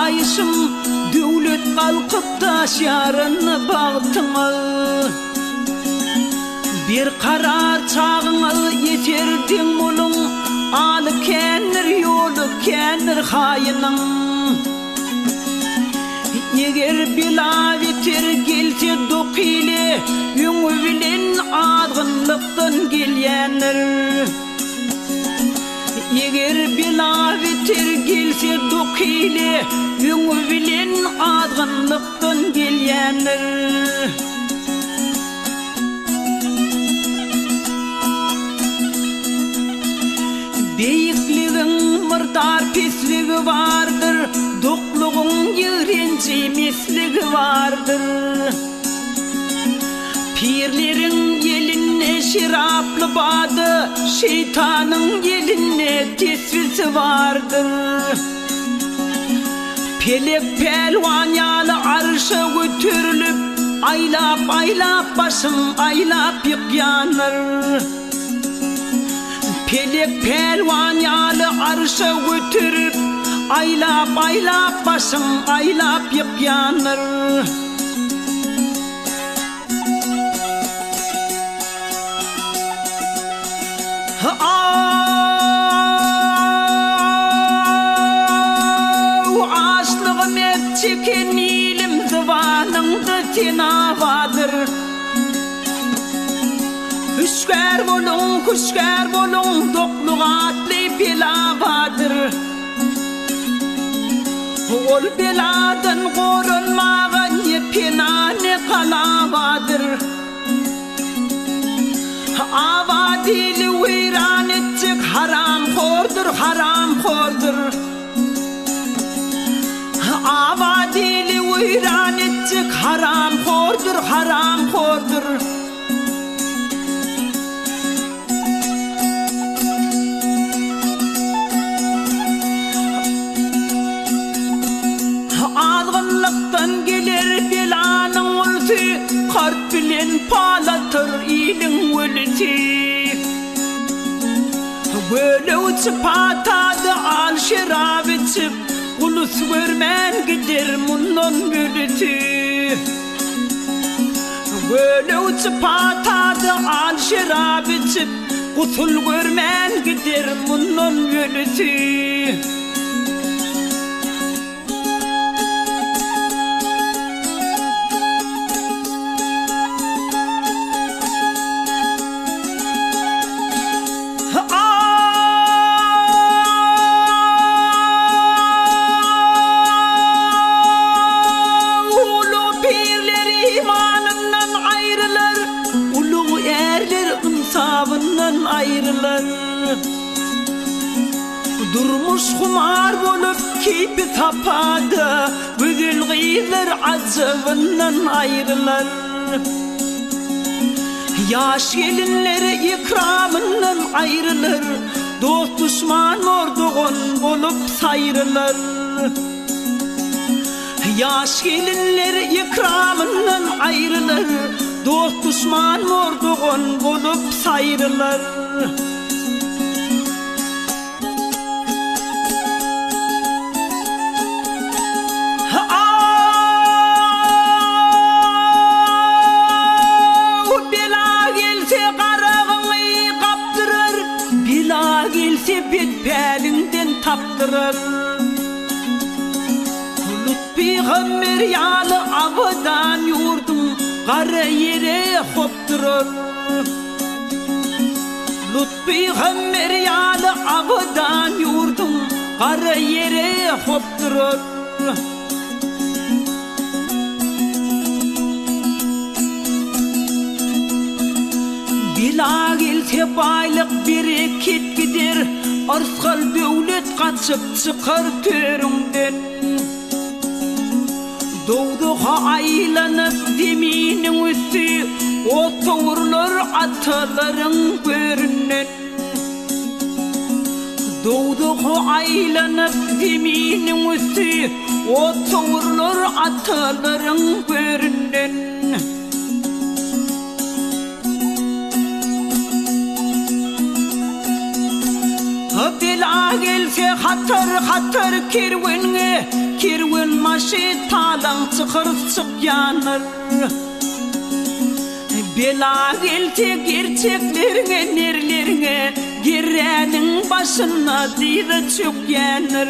ayışım dövlet kalkıp taşyarını bağıtıma. Bir karar çağına yeterdin mulun, alı kenir yolu kenir hayının. Eger bilavetir gelse dokile, yüngü bilen adgınlıktan gelyenir. Eger bilavetir gelse dokile, yüngü bilen adgınlıktan gelyenir. Beyikliğin mırdar pisligi vardır, dokluğun yığrenci mesligi vardır. Pirlerin yeline şiraplı badı, şeytanın yeline tesvisi vardır. Pelek pelvan yalı arşa götürülüp, aylap aylap başım aylap yıkyanır. Pelek pelvan yalı arşa götürüp, aylap aylap başım aylap yıkyanır. Ağaçlığım et çeken ilim zıvanında tenavadır. Küşker bolun, dokluğatlı pilavadır. Ol beladan korunmağa ne pena ne kalavadır. Avadili veyran ettik haram kordur. Avadili veyran ettik haram kordur. Azgınlıktan gelir belanın ulti, kart bilen palatır ilin ölti. Böyle uçup atadı al şerab içip, ulus vermen gider mundan ölti. Böyle uçup atadı al şerab içip, usul vermen gider mundan ölti. Ayrılır. Durmuş kumar bolup kipi tapadı, büdül gıylar acabından ayrılır. Yaş gelinleri ikramından ayrılır, dost düşman orduğun bolup sayrılır. Yaş gelinleri ikramından ayrılır, dost düşman orduğun bolup sayrılır. Bela gelse qarağını kaptırır, bela gelse betpelinden taptırır. Peygamber yalı avdan yurdum, qara yere hopturur. Peygamber yalı avdan yurdum, qara yere hopturur. Bila gelse baylık bereket gider, arsal dövlet kaçıp çıkar töründen. Doğduğa aylanıp zeminin üstü, oturulur ataların görünen. Doğduğa aylanıp zeminin üstü, oturulur ataların görünen. Bela gelse hatar kervenge, kerwen maşe talan çıkırtıp yanır. Bela gelte gerçeklerine nerlerine girenin başına dide çok yanır.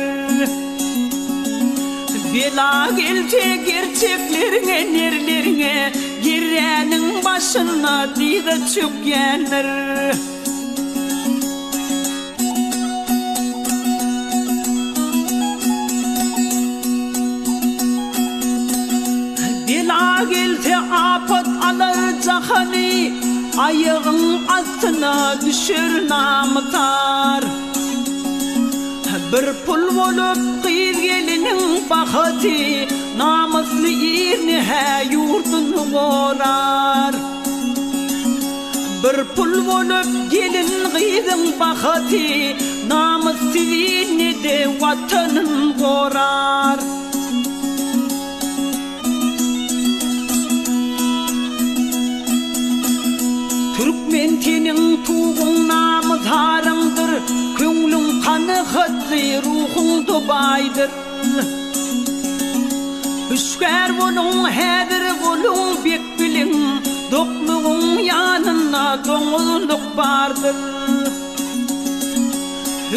Bela gelte gerçeklerine nerlerine girenin başına dide çok yanır. Bela gelte afat alır cahani, ayağın altına düşür namıtar. Bir pul bolup kıyır gelinin bakati, namuslu irini he yurdunu korar. Bir pul bolup gelin kıyırın bakati, namuslu irini de vatanın korar. Türkmen tenin tuğun namı tarımdır, köngülün kanı hıdri ruhun dubaydır. Üskär bolun hedir bolun bek bilin, dokluğun yanına doğulluk bardır.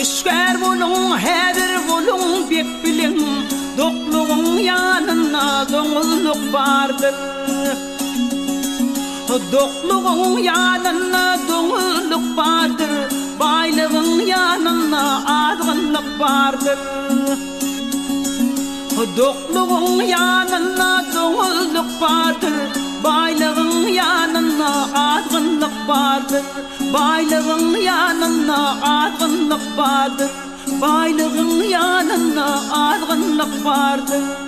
Üskär bolun hedir bolun bek bilin, dokluğun yanına doğulluk bardır. Dokluğun yanına doğulluk vardır, baylığın yanına azgınlık vardır. Dokluğun yanına doğulluk vardır, baylığın yanına azgınlık vardır. Baylığın yanına azgınlık vardır, baylığın yanına azgınlık vardır.